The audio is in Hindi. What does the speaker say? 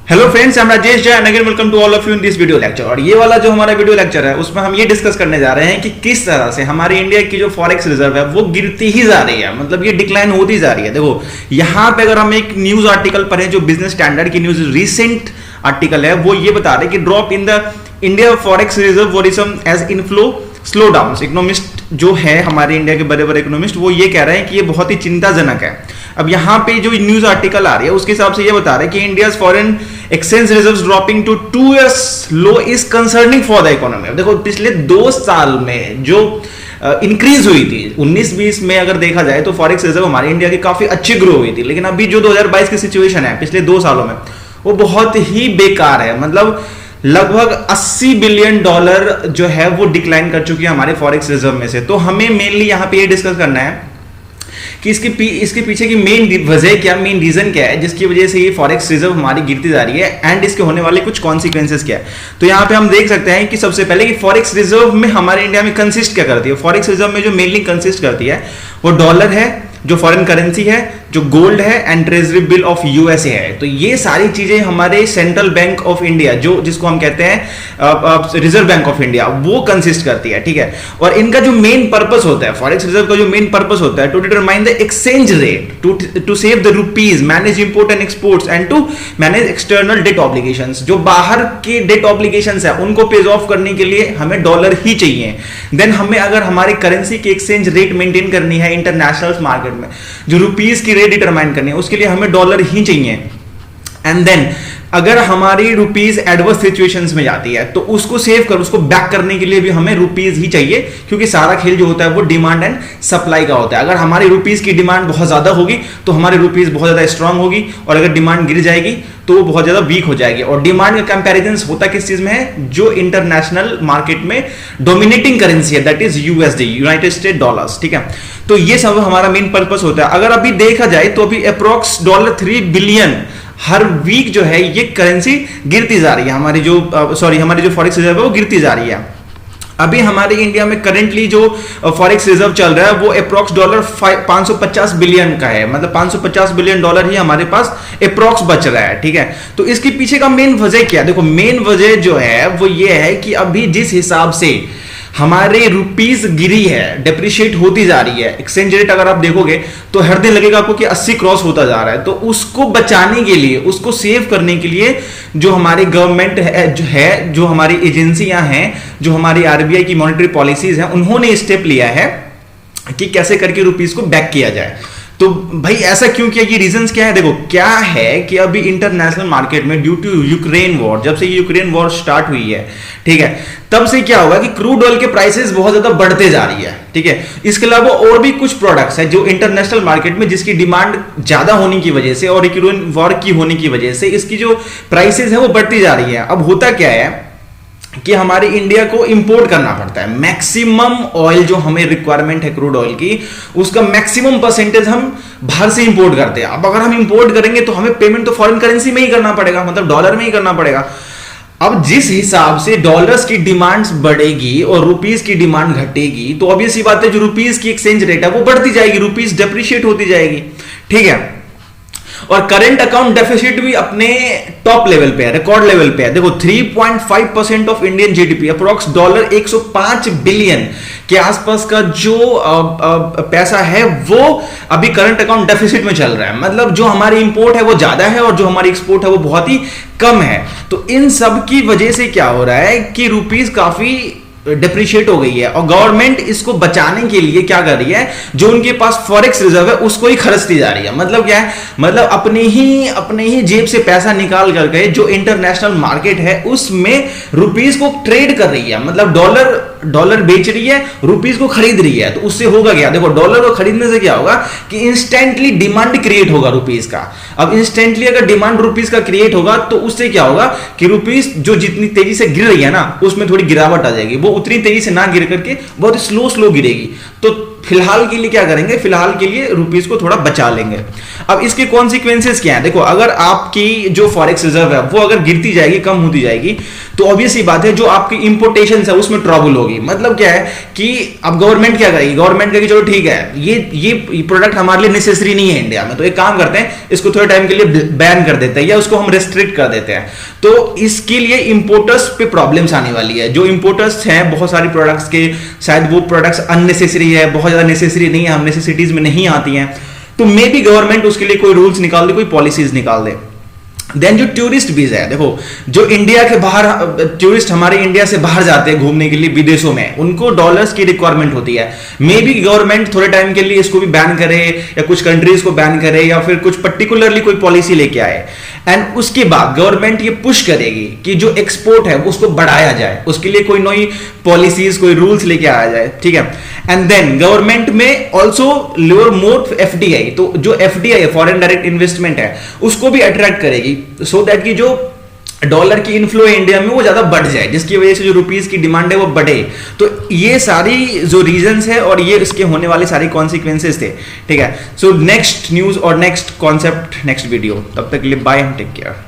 Hello friends, I am Rajesh Jain again welcome to all of you in this video lecture. और ये वाला जो हमारा वीडियो लेक्चर है उसमें हम ये डिस्कस करने जा रहे हैं कि किस तरह से हमारी इंडिया की जो फॉरेक्स रिजर्व है वो गिरती ही जा रही है, मतलब ये डिक्लाइन होती जा रही है। देखो यहाँ पे अगर हम एक न्यूज आर्टिकल पढ़ें जो बिजनेस स्टैंडर्ड की न्यूज रिसेंट आर्टिकल है, वो ये बता रहे कि drop in the India forex reserve worsens as inflow slow down. Economist जो है हमारे इंडिया के बड़े बड़े इकोनॉमिस्ट वो ये कह रहे हैं कि ये बहुत ही चिंताजनक है। अब यहाँ पे जो न्यूज आर्टिकल आ रही है उसके हिसाब से ये बता रहे हैं कि India foreign exchange reserves dropping to 2 years low is concerning for the economy. देखो पिछले 2 साल में जो इंक्रीज हुई थी 19-20 में अगर देखा जाए तो फॉरेक्स रिजर्व हमारी इंडिया की काफी अच्छी ग्रो हुई थी, लेकिन अभी जो 2022 की सिचुएशन है पिछले 2 सालों में वो बहुत ही बेकार है। मतलब लगभग $80 बिलियन जो है वो डिक्लाइन कर चुकी है हमारे फॉरेक्स रिजर्व में से। तो हमें मेनली यहाँ पे ये डिस्कस करना है कि इसके पीछे की मेन वजह क्या, मेन रीजन क्या है जिसकी वजह से ये फॉरेक्स रिजर्व हमारी गिरती जा रही है एंड इसके होने वाले कुछ कॉन्सिक्वेंसेस क्या है। तो यहाँ पे हम देख सकते हैं कि सबसे पहले कि फॉरेक्स रिजर्व में हमारे इंडिया में कंसिस्ट क्या करती है। फॉरेक्स रिजर्व में जो मेनली कंसिस्ट करती है वो डॉलर है, जो फॉरेन करेंसी है, जो गोल्ड है and treasury bill of USA है। तो ये सारी चीजें हमारे सेंट्रल बैंक ऑफ इंडिया जो जिसको हम कहते हैं रिजर्व बैंक ऑफ इंडिया वो कंसिस्ट करती है, ठीक है। और इनका जो मेन पर्पस होता है, फॉरेक्स रिजर्व का जो मेन पर्पस होता है to determine the exchange rate, to save the rupees, manage import and exports and to manage external debt obligations. जो बाहर के डेट ऑब्लिगेशंस है उनको पे ऑफ करने के लिए हमें डॉलर ही चाहिए। देन हमें अगर हमारी करेंसी की एक्सचेंज रेट मेंटेन करनी है इंटरनेशनल मार्केट में, जो रुपीज की रेट डिटरमाइन करनी है उसके लिए हमें डॉलर ही चाहिए। एंड देन अगर हमारी रुपीज एडवर्स सिचुएशंस में जाती है तो उसको सेव कर, उसको बैक करने के लिए भी हमें रुपीज ही चाहिए, क्योंकि सारा खेल जो होता है वो डिमांड एंड सप्लाई का होता है। अगर हमारी रुपीज की डिमांड बहुत ज्यादा होगी तो हमारी रुपीज बहुत ज्यादा स्ट्रांग होगी, और अगर डिमांड गिर जाएगी तो वो बहुत ज्यादा वीक हो जाएगी। और डिमांड का कंपैरिजन होता किस चीज में है, जो इंटरनेशनल मार्केट में डोमिनेटिंग करेंसी है that is USD, United state dollars, ठीक है। तो ये सब हमारा मेन पर्पस होता है। अगर अभी देखा जाए तो अभी अप्रोक्स $3 बिलियन हर वीक जो है ये करेंसी गिरती जा रही है, हमारी जो फॉरेक्स रिजर्व है वो गिरती जा रही है। अभी हमारे इंडिया में करेंटली जो फॉरेक्स रिजर्व चल रहा है वो अप्रोक्स $550 बिलियन का है, मतलब $550 बिलियन ही हमारे पास अप्रोक्स बच रहा है, ठीक है। तो इसके पीछे का मेन वजह क्या है, देखो मेन वजह जो है वो ये है कि अभी जिस हिसाब से हमारे रुपीज गिरी है, डेप्रिशिएट होती जा रही है, एक्सचेंज रेट अगर आप देखोगे तो हर दिन लगेगा आपको कि 80 क्रॉस होता जा रहा है। तो उसको बचाने के लिए, उसको सेव करने के लिए जो हमारी गवर्नमेंट है, जो हमारी एजेंसियां हैं, जो हमारी आरबीआई की मॉनेटरी पॉलिसीज हैं, उन्होंने स्टेप लिया है कि कैसे करके रुपीज को बैक किया जाए। तो भाई ऐसा क्यों किया, ये रीजंस क्या है। देखो क्या है कि अभी इंटरनेशनल मार्केट में ड्यू टू यूक्रेन वॉर, जब से यूक्रेन वॉर स्टार्ट हुई है, ठीक है, तब से क्या होगा कि क्रूड ऑयल के प्राइसेस बहुत ज्यादा बढ़ते जा रही है, ठीक है। इसके अलावा और भी कुछ प्रोडक्ट्स है जो इंटरनेशनल मार्केट में जिसकी डिमांड ज्यादा होने की वजह से और यूक्रेन वॉर की होने की वजह से इसकी जो प्राइसेस है वो बढ़ती जा रही है। अब होता क्या है कि हमारे इंडिया को इंपोर्ट करना पड़ता है। मैक्सिमम ऑयल जो हमें रिक्वायरमेंट है क्रूड ऑयल की, उसका मैक्सिमम परसेंटेज हम बाहर से इंपोर्ट करते हैं। अब अगर हम इंपोर्ट करेंगे तो हमें पेमेंट तो फॉरेन करेंसी में ही करना पड़ेगा, मतलब डॉलर में ही करना पड़ेगा। अब जिस हिसाब से डॉलर्स की डिमांड्स बढ़ेगी और रुपीस की डिमांड घटेगी तो ऑब्वियस सी बात है जो रुपीस की एक्सचेंज रेट है वो बढ़ती जाएगी, रुपीस डेप्रिशिएट होती जाएगी, ठीक है। और करंट अकाउंट डेफिसिट भी अपने टॉप लेवल पे है, रिकॉर्ड लेवल पे है। देखो 3.5% of Indian GDP approx $105 billion के आसपास का जो पैसा है वो अभी करंट अकाउंट डेफिसिट में चल रहा है। मतलब जो हमारी इंपोर्ट है वो ज्यादा है और जो हमारी एक्सपोर्ट है वो बहुत ही कम है। तो इन सब की वजह से क्या हो रहा है कि रुपीस काफी डिप्रिशिएट हो गई है, और गवर्नमेंट इसको बचाने के लिए क्या कर रही है, जो उनके पास फॉरेक्स रिजर्व है उसको ही खर्चती जा रही है। मतलब क्या है, मतलब अपने ही जेब से पैसा निकाल करके जो इंटरनेशनल मार्केट है उसमें रुपीस को ट्रेड कर रही है, मतलब डॉलर बेच रही है, रुपीस को खरीद रही है। तो उससे होगा क्या, देखो डॉलर को खरीदने से क्या होगा कि इंस्टेंटली डिमांड क्रिएट होगा रुपीस का। अब इंस्टेंटली अगर डिमांड रुपीस का क्रिएट होगा तो उससे क्या होगा कि रुपीस जो जितनी तेजी से गिर रही है ना उसमें थोड़ी गिरावट आ जाएगी, वो उतनी तेजी से ना गिर करके बहुत स्लो गिरेगी। तो फिलहाल के लिए क्या करेंगे, फिलहाल के लिए रुपीस को थोड़ा बचा लेंगे। अब इसके कॉन्सिक्वेंसेस क्या है, देखो अगर आपकी जो फॉरेक्स रिजर्व है वो अगर गिरती जाएगी, कम होती जाएगी, तो ऑब्वियस ही बात है जो आपकी इंपोर्टेशन है उसमें ट्रबल होगी। मतलब क्या है कि अब गवर्नमेंट क्या करेगी, गवर्नमेंट कहेगी चलो ठीक है ये प्रोडक्ट हमारे लिए नेसेसरी नहीं है इंडिया में, तो एक काम करते हैं इसको थोड़े टाइम के लिए बैन कर देते हैं या उसको हम रेस्ट्रिक्ट कर देते हैं। तो इसके लिए इंपोर्टर्स पे प्रॉब्लम्स आने वाली है। जो इंपोर्टर्स हैं बहुत सारी प्रोडक्ट्स के, शायद वो प्रोडक्ट्स अननेसेसरी है, बहुत ज्यादा नेसेसरी नहीं है, हम नेसेसिटीज में नहीं आती हैं, तो मे बी गवर्नमेंट उसके लिए कोई रूल्स निकाल दे, कोई पॉलिसीज निकाल दे। देन जो टूरिस्ट वीजा है, देखो जो इंडिया के बाहर टूरिस्ट हमारे इंडिया से बाहर जाते हैं घूमने के लिए विदेशों में, उनको डॉलर्स की रिक्वायरमेंट होती है। मे बी गवर्नमेंट थोड़े टाइम के लिए इसको भी बैन करे या कुछ कंट्रीज को बैन करे या फिर कुछ पर्टिकुलरली कोई पॉलिसी लेके आए, एंड उसके बाद गवर्नमेंट ये पुश करेगी कि जो एक्सपोर्ट है उसको बढ़ाया जाए, उसके लिए कोई नई पॉलिसीज, कोई रूल्स लेके आया जाए, ठीक है। एंड देन गवर्नमेंट में ऑल्सो लोअर मोर एफडीआई, तो जो एफडीआई है फॉरेन डायरेक्ट इन्वेस्टमेंट है उसको भी अट्रैक्ट करेगी, सो दैट कि जो डॉलर की इनफ्लो है इंडिया में वो ज्यादा बढ़ जाए, जिसकी वजह से जो रुपीस की डिमांड है वो बढ़े। तो ये सारी जो रीजंस है और ये इसके होने वाले सारे कॉन्सिक्वेंसेस थे, ठीक है। सो नेक्स्ट न्यूज और नेक्स्ट कॉन्सेप्ट नेक्स्ट वीडियो, तब तक के लिए बाय, टेक केयर।